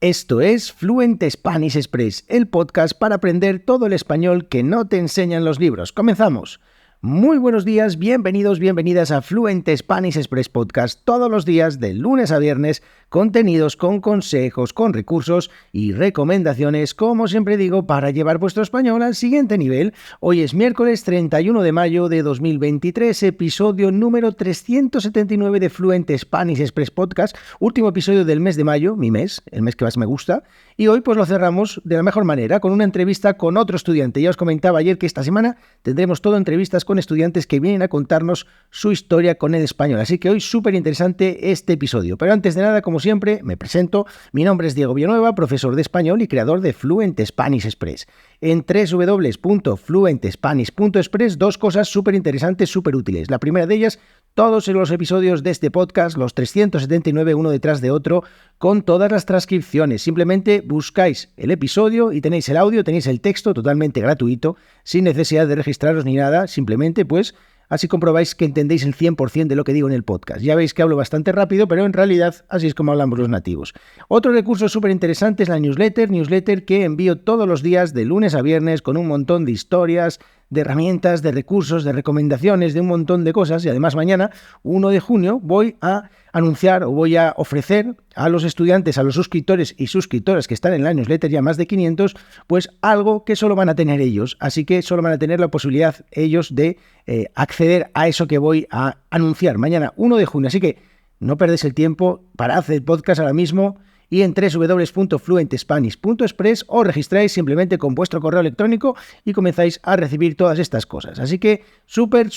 Esto es Fluent Spanish Express, el podcast para aprender todo el español que no te enseñan los libros. ¡Comenzamos! Muy buenos días, bienvenidos, bienvenidas a Fluent Spanish Express Podcast, todos los días de lunes a viernes, contenidos con consejos, con recursos y recomendaciones, como siempre digo, para llevar vuestro español al siguiente nivel. Hoy es miércoles 31 de mayo de 2023, episodio número 379 de Fluent Spanish Express Podcast, último episodio del mes de mayo, mi mes, el mes que más me gusta, y hoy pues lo cerramos de la mejor manera, con una entrevista con otro estudiante. Ya os comentaba ayer que esta semana tendremos todo entrevistas con estudiantes que vienen a contarnos su historia con el español. Así que hoy súper interesante este episodio. Pero antes de nada, como siempre, me presento. Mi nombre es Diego Villanueva, profesor de español y creador de Fluent Spanish Express. En www.fluentspanish.express, dos cosas súper interesantes, súper útiles. La primera de ellas, todos los episodios de este podcast, los 379 uno detrás de otro, con todas las transcripciones. Simplemente buscáis el episodio y tenéis el audio, tenéis el texto totalmente gratuito, sin necesidad de registraros ni nada, simplemente pues así comprobáis que entendéis el 100% de lo que digo en el podcast. Ya veis que hablo bastante rápido, pero en realidad así es como hablamos los nativos. Otro recurso súper interesante es la newsletter que envío todos los días de lunes a viernes con un montón de historias, de herramientas, de recursos, de recomendaciones, de un montón de cosas. Y además mañana, 1 de junio, voy a anunciar o voy a ofrecer a los estudiantes, a los suscriptores y suscriptoras que están en la newsletter, ya más de 500, pues algo que solo van a tener ellos. Así que solo van a tener la posibilidad ellos de acceder a eso que voy a anunciar mañana, 1 de junio. Así que no perdéis el tiempo, parad el podcast ahora mismo y en www.fluentspanish.express os registráis simplemente con vuestro correo electrónico y comenzáis a recibir todas estas cosas. Así que súper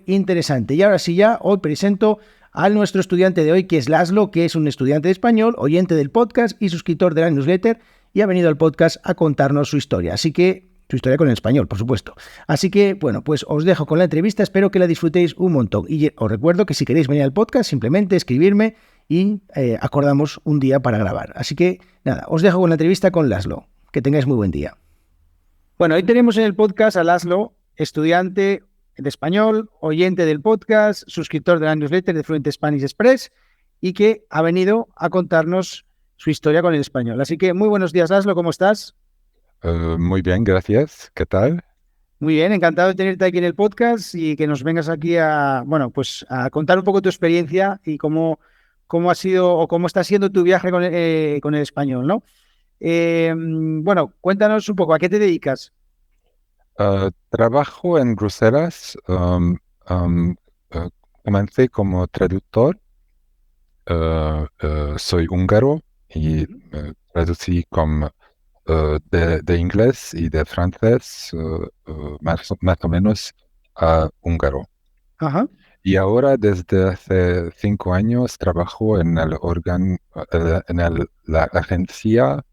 interesante. Y ahora sí ya, hoy presento a nuestro estudiante de hoy, que es Laszlo, que es un estudiante de español, oyente del podcast y suscriptor de la newsletter, y ha venido al podcast a contarnos su historia. Así que, su historia con el español, por supuesto. Así que, bueno, pues os dejo con la entrevista, espero que la disfrutéis un montón. Y os recuerdo que si queréis venir al podcast, simplemente escribirme y acordamos un día para grabar. Así que, nada, os dejo con la entrevista con Laszlo. Que tengáis muy buen día. Bueno, hoy tenemos en el podcast a Laszlo, estudiante de español, oyente del podcast, suscriptor de la newsletter de Fluent Spanish Express y que ha venido a contarnos su historia con el español. Así que muy buenos días, Laszlo, ¿cómo estás? Muy bien, gracias. ¿Qué tal? Muy bien, encantado de tenerte aquí en el podcast y que nos vengas aquí a, bueno, pues a contar un poco tu experiencia y cómo ha sido o cómo está siendo tu viaje con el español, ¿no? Bueno, cuéntanos un poco, ¿a qué te dedicas? Trabajo en Bruselas. Um, uh, Comencé como traductor. Soy húngaro y traducí de inglés y de francés más o menos a húngaro. Ajá. Y ahora desde hace 5 años trabajo en la agencia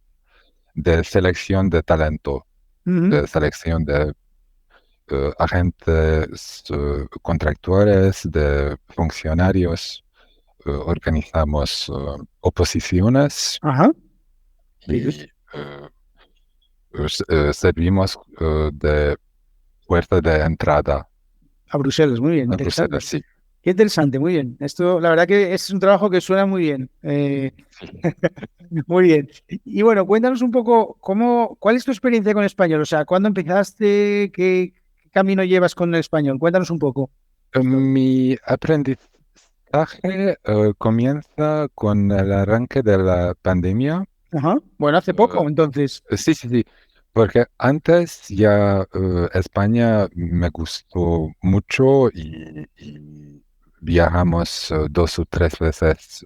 de selección de talento, de selección de agentes contractuales, de funcionarios. Organizamos oposiciones Ajá. y servimos de puerta de entrada A Bruselas, muy bien, a interesante. Bruselas, sí. Qué interesante, muy bien. Esto, la verdad que es un trabajo que suena muy bien. Muy bien. Y bueno, cuéntanos un poco cuál es tu experiencia con el español. O sea, ¿cuándo empezaste? ¿Qué camino llevas con el español? Cuéntanos un poco. Mi aprendizaje comienza con el arranque de la pandemia. Ajá. Bueno, hace poco, entonces. Sí, porque antes ya España me gustó mucho y viajamos 2 o 3 veces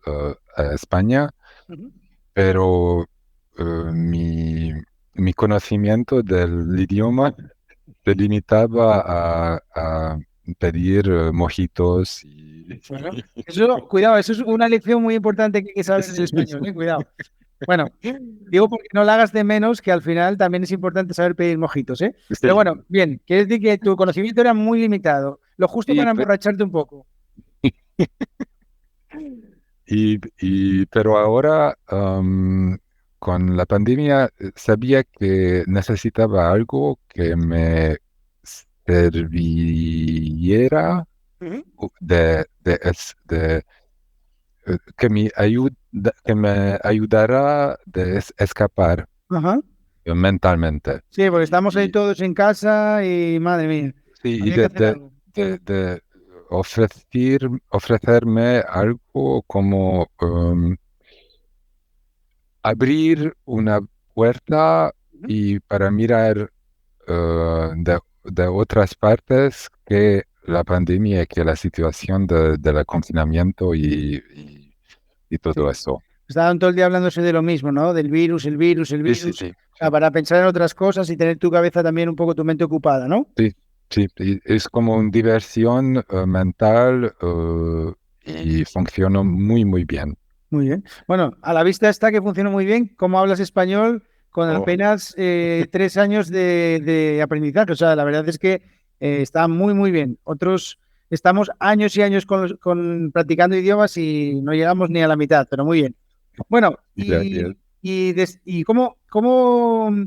a España, Ujú. pero mi conocimiento del idioma se limitaba a pedir mojitos Bueno, eso, cuidado, eso es una lección muy importante que hay que saber en el español, cuidado. Bueno, digo porque no la hagas de menos, que al final también es importante saber pedir mojitos, ¿eh? Pero Sí, bueno, bien, quiere decir que tu conocimiento era muy limitado, lo justo y, para pe- emborracharte un poco. pero ahora con la pandemia sabía que necesitaba algo que me sirviera Ujú. de que me ayudará de escapar Ajá. mentalmente. Sí, porque estamos ahí Y, todos en casa y madre mía, sí, y había que hacer algo. de ofrecerme algo como abrir una puerta Ujú. y para mirar de otras partes que la pandemia, que la situación del confinamiento y todo Sí. eso. Estaban todo el día hablándose de lo mismo, ¿no? Del virus, el virus, el Sí, sí, virus. sí, O sea, sí, para pensar en otras cosas y tener tu cabeza también un poco tu mente ocupada, ¿no? sí, sí, y es como una diversión mental y funciona muy, muy bien. Muy bien. Bueno, a la vista está que funciona muy bien. ¿Cómo hablas español con Oh, apenas 3 años de aprendizaje? O sea, la verdad es que está muy, muy bien. Otros estamos años y años practicando idiomas y no llegamos ni a la mitad, pero muy bien. Bueno, gracias. y cómo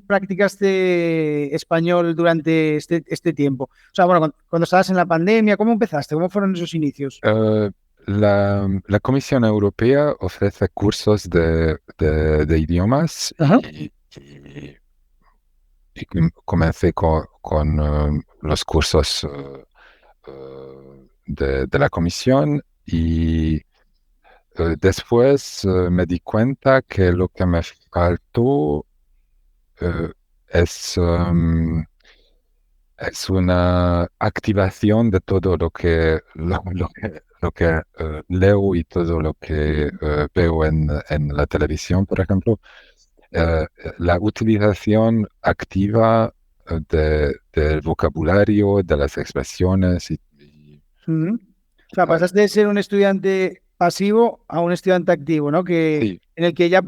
practicaste español durante este tiempo? O sea, bueno, cuando estabas en la pandemia, ¿cómo empezaste? ¿Cómo fueron esos inicios? Eh, la Comisión Europea ofrece cursos de idiomas Ajá. y comencé con los cursos de la comisión y después me di cuenta que lo que me faltó eh, es, es una activación de todo lo que leo y todo lo que veo en la televisión, por ejemplo. eh, la utilización activa del vocabulario, de las expresiones Ujú. O sea, ah, pasaste de ser un estudiante pasivo a un estudiante activo, ¿no? sí, En el que ya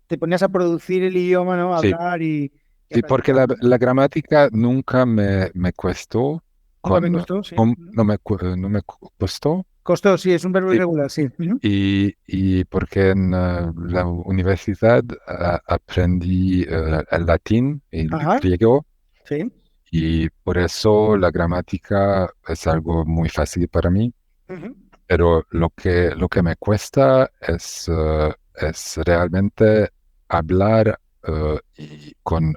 te ponías a producir el idioma, ¿no? A sí, hablar y a sí, porque practicar, ¿no? la gramática nunca me costó, Nunca me costó, sí. Ujú. no me costó, Costó, sí, es un verbo sí, irregular, sí. Ujú. y porque en la universidad aprendí el latín y el Ajá, griego. sí. Y por eso la gramática es algo muy fácil para mí, Ujú. pero lo que me cuesta es realmente hablar y con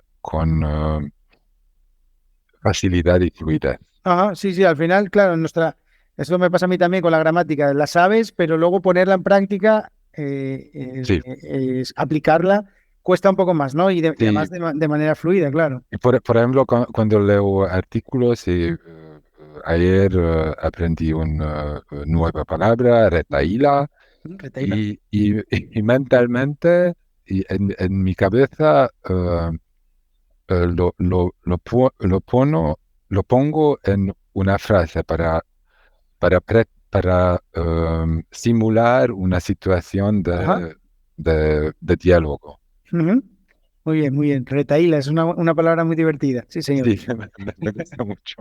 facilidad y fluidez. Ajá, sí, sí, al final, claro, eso me pasa a mí también con la gramática, la sabes, pero luego ponerla en práctica, Sí, aplicarla, cuesta un poco más, ¿no? Y sí. además de manera fluida, claro. Y por ejemplo, cuando leo artículos, y, ayer aprendí una nueva palabra, retahíla, Retaíla. y mentalmente y en mi cabeza lo pongo en una frase para simular una situación Ajá. de diálogo. Ujú. Muy bien, muy bien. Retaíla es una palabra muy divertida. Sí, señor. Sí, me gusta mucho.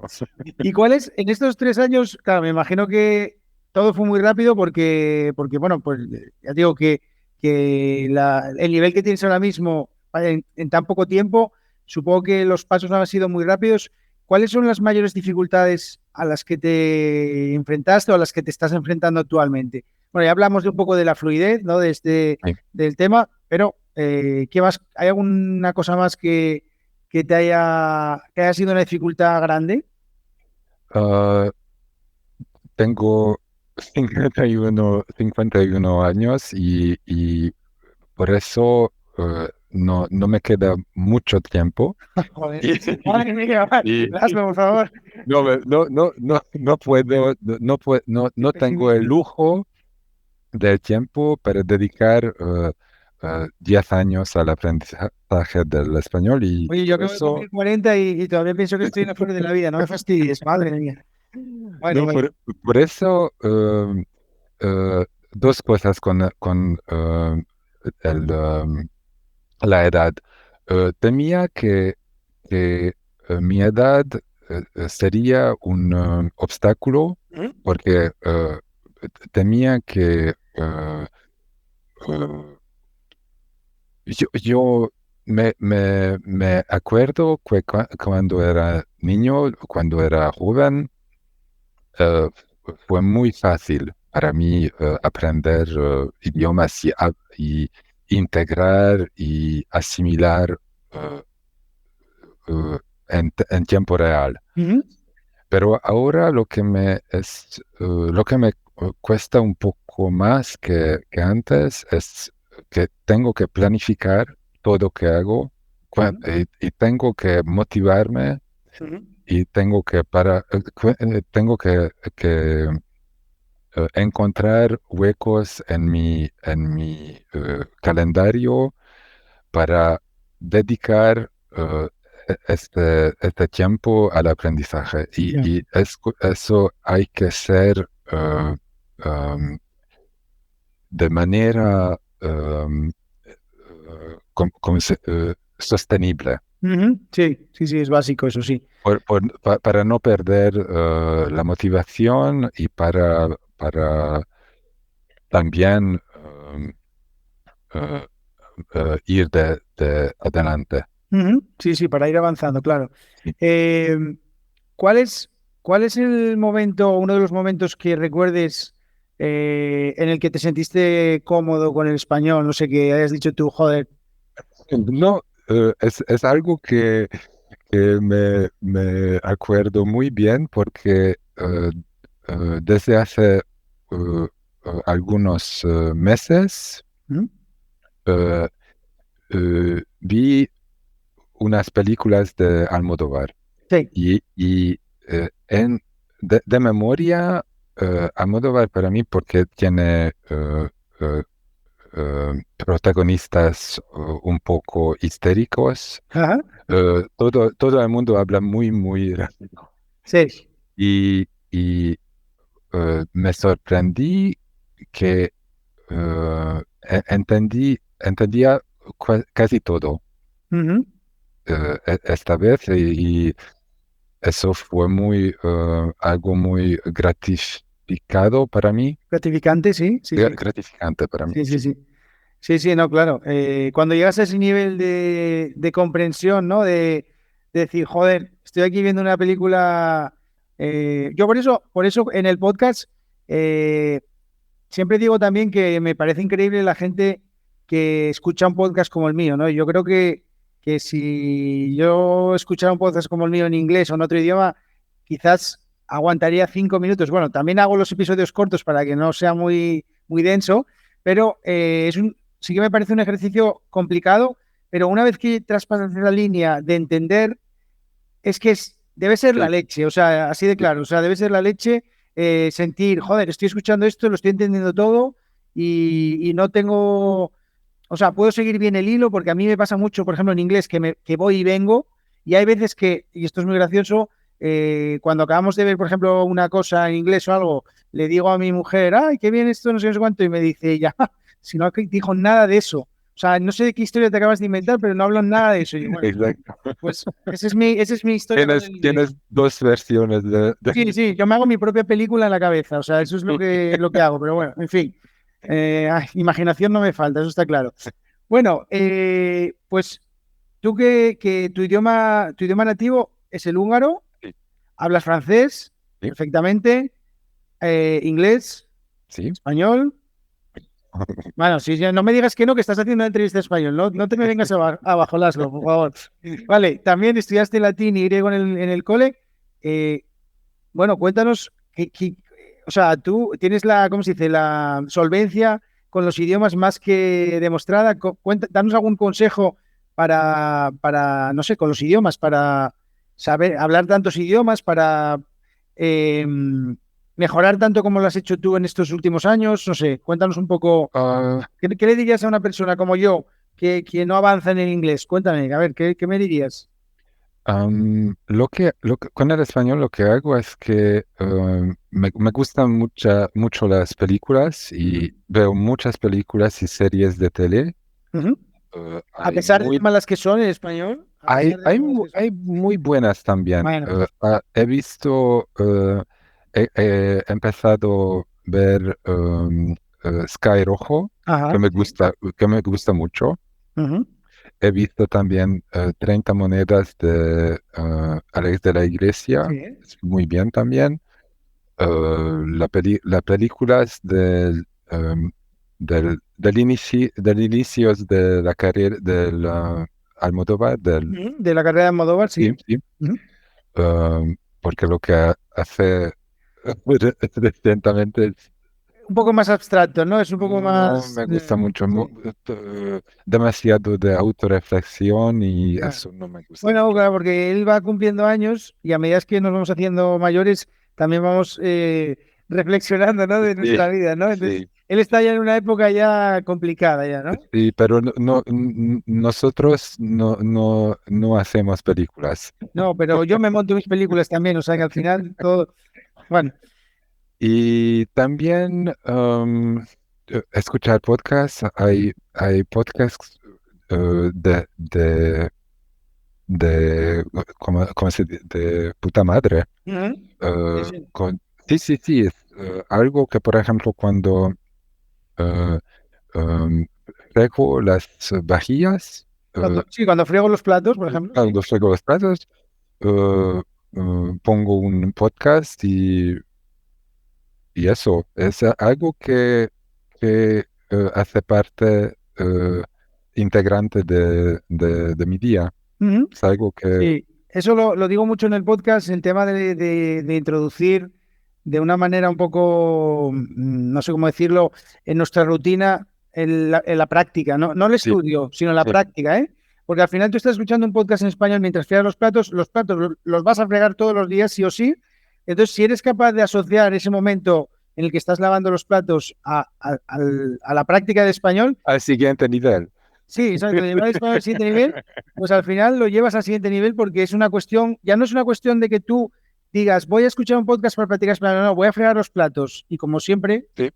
¿Y cuáles, en estos 3 años, claro, me imagino que todo fue muy rápido porque bueno, pues ya digo que el nivel que tienes ahora mismo en tan poco tiempo, supongo que los pasos han sido muy rápidos. ¿Cuáles son las mayores dificultades a las que te enfrentaste o a las que te estás enfrentando actualmente? Bueno, ya hablamos de un poco de la fluidez, ¿no? Sí. Del tema, pero ¿qué más? ¿Hay alguna cosa más que haya sido una dificultad grande? Ah, tengo 51 años y por eso no me queda mucho tiempo. Joder, Y, madre mía, vale, y hazlo, por favor. no puedo, no Qué tengo el pesimista. lujo del tiempo para dedicar 10 años al aprendizaje del español y Oye, yo por acabo de eso, cumplir 40 y todavía pienso que estoy en la flor de la vida. No me fastidies, madre mía. Bueno, no, bueno. por eso eh, dos cosas con el, la edad. Temía que mi edad sería un obstáculo ¿Mm? porque temía que eh, yo me acuerdo que cuando era niño, cuando era joven, fue muy fácil para mí aprender idiomas y integrar y asimilar eh, en tiempo real. Ujú, Pero ahora lo que me cuesta un poco más que antes es que tengo que planificar todo lo que hago ujú, y tengo que motivarme ujú. y tengo que encontrar huecos en mi calendario para dedicar este tiempo al aprendizaje. Ya. Y eso hay que ser um, de manera sostenible, Ujú, sí, sí, sí, es básico, eso sí. para no perder la motivación y para también eh, ir de adelante. Ujú, sí, sí, para ir avanzando, claro. Sí. Eh, ¿cuál es, cuál es el momento, uno de los momentos que recuerdes en el que te sentiste cómodo con el español? No sé, que hayas dicho tú, joder. No, es algo que me acuerdo muy bien porque desde hace algunos meses ¿Mm? eh, vi unas películas de Almodóvar Sí, y de memoria Almodóvar para mí porque tiene eh, protagonistas un poco histéricos. ajá, Todo el mundo habla muy rápido. sí. Y me sorprendí que entendía casi todo Ujú. esta vez y eso fue algo muy gratificado para mí, Gratificante, sí, sí, sí. gratificante para mí, Sí, sí, sí. sí. Sí, sí, no, claro. Cuando llegas a ese nivel de comprensión, ¿no? De decir, joder, estoy aquí viendo una película. Yo por eso en el podcast eh, siempre digo también que me parece increíble la gente que escucha un podcast como el mío, ¿no? Yo creo que si yo escuchara un podcast como el mío en inglés o en otro idioma, quizás aguantaría 5 minutos. Bueno, también hago los episodios cortos para que no sea muy, muy denso, pero sí que me parece un ejercicio complicado, pero una vez que traspasas la línea de entender es que debe ser la Sí, leche, o sea, así de sí, claro, o sea, debe ser la leche sentir, joder, estoy escuchando esto, lo estoy entendiendo todo y no tengo, o sea, puedo seguir bien el hilo porque a mí me pasa mucho, por ejemplo, en inglés, que voy y vengo y hay veces que, y esto es muy gracioso, cuando acabamos de ver, por ejemplo, una cosa en inglés o algo, le digo a mi mujer, ay, qué bien esto, no sé cuánto, y me dice, ya, si no dijo nada de eso. O sea, no sé de qué historia te acabas de inventar, pero no hablan nada de eso. Y yo, bueno, exacto. pues esa es mi historia con el inglés. Tienes dos versiones Sí, sí, yo me hago mi propia película en la cabeza, o sea, eso es lo que hago, pero bueno, en fin, imaginación no me falta, eso está claro. Bueno, pues tú que tu idioma nativo es el húngaro, Sí, hablas francés sí, perfectamente, inglés, sí. español. Bueno, si no me digas que no, que estás haciendo una entrevista en español, no, no te me vengas abajo, Laszlo, por favor. Vale, también estudiaste latín y griego en el cole. Eh, Bueno, cuéntanos, o sea, tú tienes la, ¿cómo se dice? La solvencia con los idiomas más que demostrada. Danos algún consejo no sé, con los idiomas, para saber hablar tantos idiomas, para eh, mejorar tanto como lo has hecho tú en estos últimos años. No sé, cuéntanos un poco, Ah, ¿qué le dirías a una persona como yo que no avanza en el inglés? Cuéntame, a ver, ¿qué me dirías? con el español lo que hago es que me gustan mucho las películas Ujú, y veo muchas películas y series de tele. ujú. A Hay pesar de lo malas que son en español, a pesar de lo malas que son. hay muy buenas también. Bueno, He visto, he empezado a ver Sky Rojo, ajá, sí. que me gusta mucho. Ujú, He visto también 30 monedas de Alex de la Iglesia, sí. es muy bien también. las películas del inicios de la carrera del Almodóvar, Ujú. De la carrera de Almodóvar, sí, sí. sí, Ujú. porque lo que hace recientemente Un poco más abstracto, ¿no? Es un poco no más... me gusta mucho, sí. demasiado de autorreflexión y Ya. eso no me gusta Bueno, mucho. claro, porque él va cumpliendo años y a medida que nos vamos haciendo mayores, también vamos reflexionando, ¿no? De Sí, nuestra vida, ¿no? Entonces, sí, él está ya en una época ya complicada ya, ¿no? sí, pero nosotros no hacemos películas. No, pero yo me monto mis películas también, o sea que al final todo... Bueno, Y también escuchar podcasts, hay podcasts de, ¿cómo se dice? De puta madre. ujú, sí, Eh, sí. con, sí, sí, sí, es algo que, por ejemplo, cuando eh, em, frego las vajillas, Sí, cuando friego los platos, por ejemplo, sí. cuando frego los platos, pongo un podcast y eso es algo que hace parte integrante de mi día. Ujú. Es algo que Sí, eso lo digo mucho en el podcast, el tema de introducir de una manera un poco, no sé cómo decirlo, en nuestra rutina, en la práctica, no, no el sí, estudio, sino la sí, práctica, ¿eh? Porque al final tú estás escuchando un podcast en español mientras friegas los platos los vas a fregar todos los días, sí o sí. Entonces, si eres capaz de asociar ese momento en el que estás lavando los platos a la práctica de español, al siguiente nivel. sí, exacto, llevar el español al siguiente nivel, pues al final lo llevas al siguiente nivel porque es una cuestión, ya no es una cuestión de que tú digas, voy a escuchar un podcast para practicar español, no, voy a fregar los platos. Y como siempre, Sí,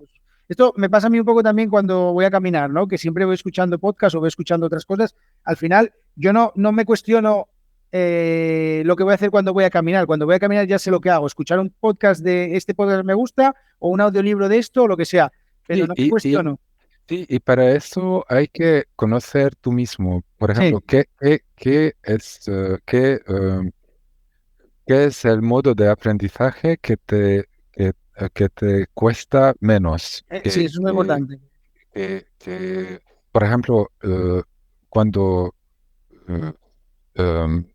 esto me pasa a mí un poco también cuando voy a caminar, ¿no? Que siempre voy escuchando podcast o voy escuchando otras cosas. Al final, yo no me cuestiono lo que voy a hacer cuando voy a caminar. Cuando voy a caminar ya sé lo que hago, escuchar un podcast de este podcast me gusta o un audiolibro de esto o lo que sea, pero sí, no me cuestiono. sí, y para eso hay que conocer tú mismo. Por Sí. ejemplo, qué es el modo de aprendizaje que te cuesta menos? Sí, eso es muy importante. Por ejemplo, cuando eh, em,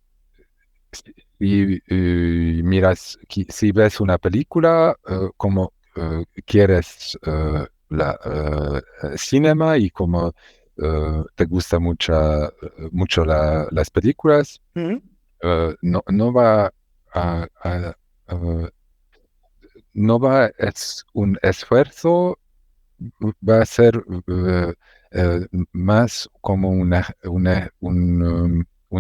si ves una película, como quieres cinema y como te gusta mucho las películas, Ujú. no va a- no va, es un esfuerzo, va a ser más como un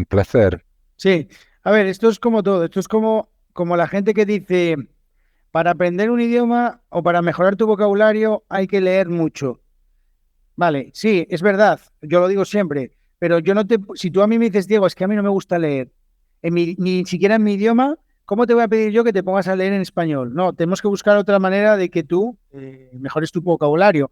placer. Sí, a ver, esto es como todo, esto es como la gente que dice, para aprender un idioma o para mejorar tu vocabulario hay que leer mucho. Vale, sí, es verdad, yo lo digo siempre, pero yo no te, si tú a mí me dices, Diego, es que a mí no me gusta leer, ni siquiera en mi idioma, ¿cómo te voy a pedir yo que te pongas a leer en español? No, tenemos que buscar otra manera de que tú mejores tu vocabulario.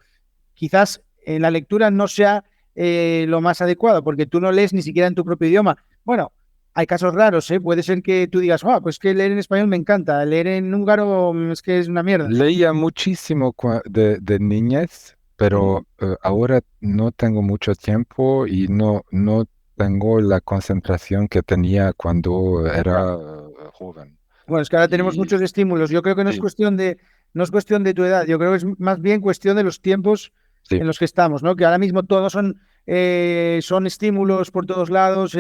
Quizás en la lectura no sea lo más adecuado, porque tú no lees ni siquiera en tu propio idioma. Bueno, hay casos raros, ¿eh? Puede ser que tú digas, pues que leer en español me encanta, leer en húngaro es que es una mierda. Leía muchísimo de niñez, Ujú. pero ahora no tengo mucho tiempo y no tengo la concentración que tenía cuando Ya. era joven. Bueno, es que ahora tenemos Y muchos estímulos. Yo creo que sí, no es cuestión de tu edad, yo creo que es más bien cuestión de los tiempos sí, en los que estamos, ¿no? Que ahora mismo todos son estímulos por todos lados,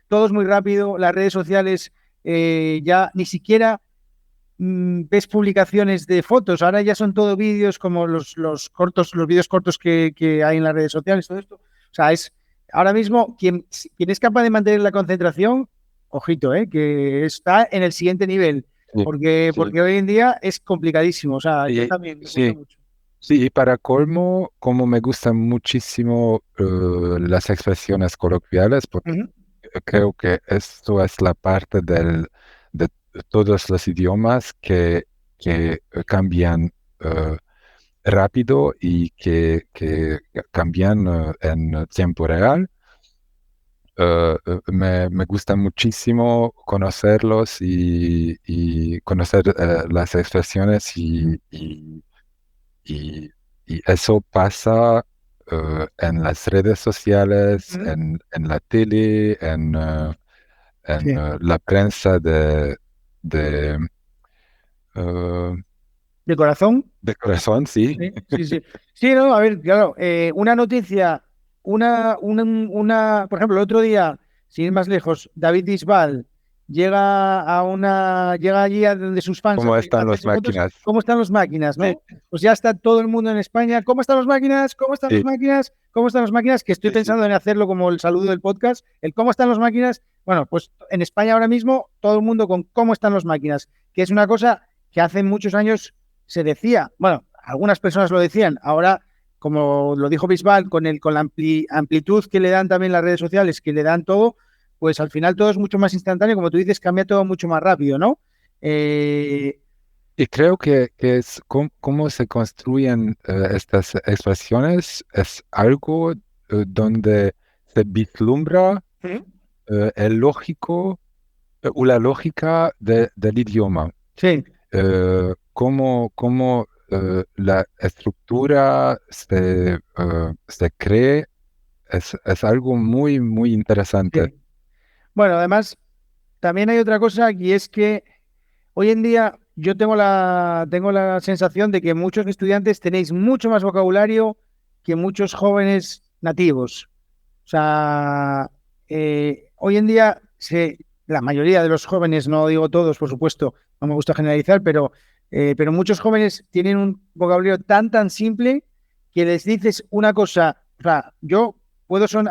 todo es muy rápido, las redes sociales ya ni siquiera ves publicaciones de fotos, ahora ya son todo vídeos como los cortos, los vídeos cortos que hay en las redes sociales, todo esto. O sea, es ahora mismo quien es capaz de mantener la concentración, ojito, que está en el siguiente nivel, sí, sí. porque hoy en día es complicadísimo. O sea, yo Y, también me cuesta sí, mucho. sí, y para colmo, como me gustan muchísimo las expresiones coloquiales, porque Ujú, creo que esto es la parte de todos los idiomas que cambian rápido y que cambian en tiempo real. me gusta muchísimo conocerlos y conocer las expresiones y, y eso pasa en las redes sociales, ¿Mm? en la tele, en Sí. la prensa de, eh, ¿De corazón? de corazón, sí. Sí, sí, sí. Sí, no, a ver, claro, una noticia, por ejemplo, el otro día, sin ir más lejos, David Bisbal llega allí a donde sus fans ¿Cómo están las hacerse fotos. máquinas? ¿Cómo están las máquinas, Sí, no? Pues ya está todo el mundo en España. ¿Cómo están las máquinas? ¿Cómo están las sí, máquinas? ¿Cómo están las máquinas? Que estoy sí, sí. pensando en hacerlo como el saludo del podcast. El ¿cómo están las máquinas? Bueno, pues en España ahora mismo todo el mundo con ¿cómo están las máquinas? Que es una cosa que hace muchos años se decía, bueno, algunas personas lo decían, ahora, como lo dijo Bisbal, con la amplitud que le dan también las redes sociales, que le dan todo, pues al final todo es mucho más instantáneo, como tú dices, cambia todo mucho más rápido, ¿no? Eh, Y creo que es cómo se construyen estas expresiones, es algo donde se vislumbra el lógico o la lógica del idioma. sí, Cómo la estructura se cree es algo muy, muy interesante. sí. Bueno, además, también hay otra cosa y es que hoy en día yo tengo la sensación de que muchos estudiantes tenéis mucho más vocabulario que muchos jóvenes nativos. O sea, hoy en día la mayoría de los jóvenes, no digo todos, por supuesto, no me gusta generalizar, pero muchos jóvenes tienen un vocabulario tan simple que les dices una cosa. O sea,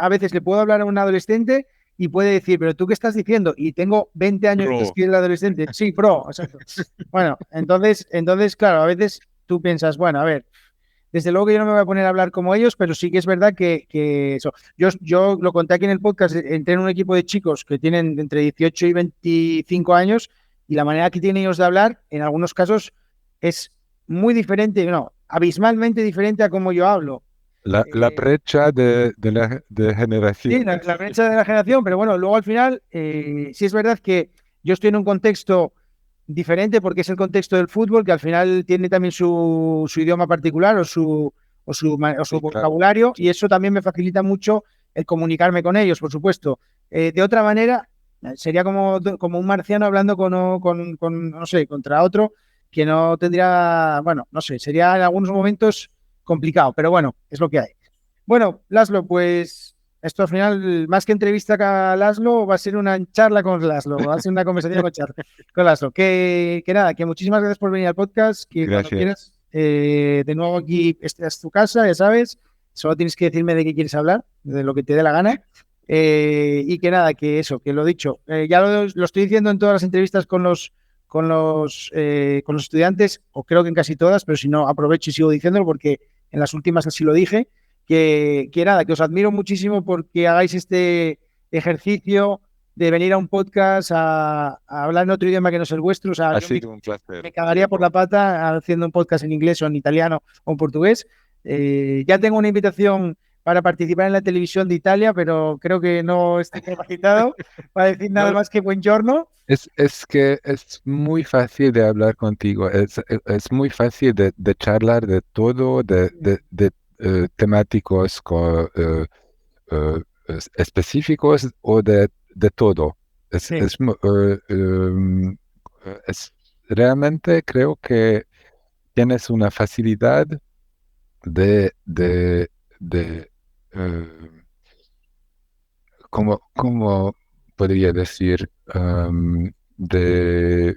a veces le puedo hablar a un adolescente y puede decir, pero ¿tú qué estás diciendo? Y tengo 20 años Bro. que es el adolescente. Sí, pro, exacto. Bueno, entonces, claro, a veces tú piensas, bueno, a ver, desde luego que yo no me voy a poner a hablar como ellos, pero sí que es verdad que eso. Yo lo conté aquí en el podcast, entré en un equipo de chicos que tienen entre 18 y 25 años y la manera que tienen ellos de hablar, en algunos casos, es muy diferente, no, abismalmente diferente a cómo yo hablo. La Eh, brecha de sí, la generaciones. brecha de la generación, pero bueno, luego al final, sí es verdad que yo estoy en un contexto diferente porque es el contexto del fútbol, que al final tiene también su idioma particular o su Sí, claro. vocabulario, y eso también me facilita mucho el comunicarme con ellos, por supuesto. De otra manera, sería como un marciano hablando no sé, contra otro que no tendría, bueno, no sé, sería en algunos momentos complicado, pero bueno, es lo que hay. Bueno, Laszlo, pues esto al final, más que entrevista a Laszlo, va a ser una charla con Laszlo, va a ser una conversación con Laszlo. Que nada, que muchísimas gracias por venir al podcast, que cuando Gracias. quieras, de nuevo aquí, esta es tu casa, ya sabes, solo tienes que decirme de qué quieres hablar, de lo que te dé la gana. Y que nada, que eso, que lo dicho, ya lo estoy diciendo en todas las entrevistas con los estudiantes, o creo que en casi todas, pero si no, aprovecho y sigo diciéndolo porque en las últimas así lo dije que nada, que os admiro muchísimo porque hagáis este ejercicio de venir a un podcast a hablar en otro idioma que no es el vuestro. O sea, Ha yo sido un placer. me cagaría por la pata haciendo un podcast en inglés o en italiano o en portugués. Ya tengo una invitación para participar en la televisión de Italia, pero creo que no estoy capacitado para decir nada No, más que buongiorno. es que es muy fácil de hablar contigo, es muy fácil de charlar de todo, de temáticos específicos o de todo. Es, Sí, es, mu- eh, em, es- realmente creo que tienes una facilidad de ¿cómo podría decir? De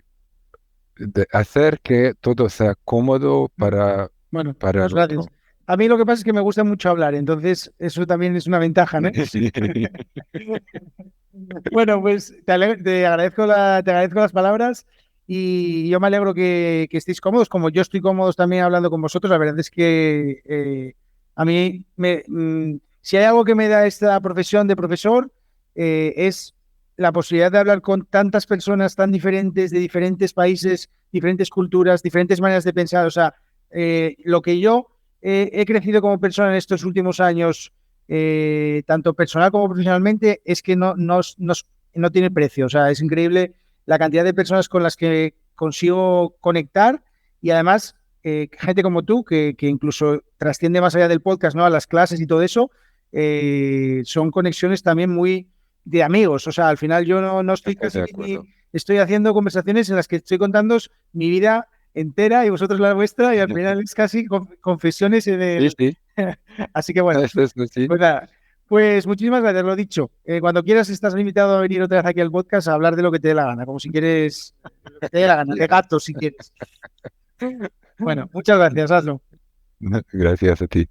de hacer que todo sea cómodo bueno, para pues el gracias. otro. A mí lo que pasa es que me gusta mucho hablar, entonces eso también es una ventaja, ¿no? Sí. Bueno, pues te agradezco las palabras y yo me alegro que estéis cómodos, como yo estoy cómodo también hablando con vosotros. La verdad es que a mí, si hay algo que me da esta profesión de profesor, es la posibilidad de hablar con tantas personas tan diferentes, de diferentes países, diferentes culturas, diferentes maneras de pensar. O sea, lo que yo he crecido como persona en estos últimos años tanto personal como profesionalmente, es que no tiene precio. O sea, es increíble la cantidad de personas con las que consigo conectar y además gente como tú, que incluso trasciende más allá del podcast, ¿no? A las clases y todo eso, son conexiones también muy de amigos. O sea, al final yo no estoy Estoy casi de acuerdo. estoy haciendo conversaciones en las que estoy contándoos mi vida entera y vosotros la vuestra y al final es casi confesiones en Sí, el... sí, Así que bueno, eso sí. pues nada, pues muchísimas gracias, lo dicho. Cuando quieras estás invitado a venir otra vez aquí al podcast a hablar de lo que te dé la gana, como si quieres, lo que te dé la gana, de gatos si quieres. Bueno, muchas gracias, hazlo. Gracias a ti.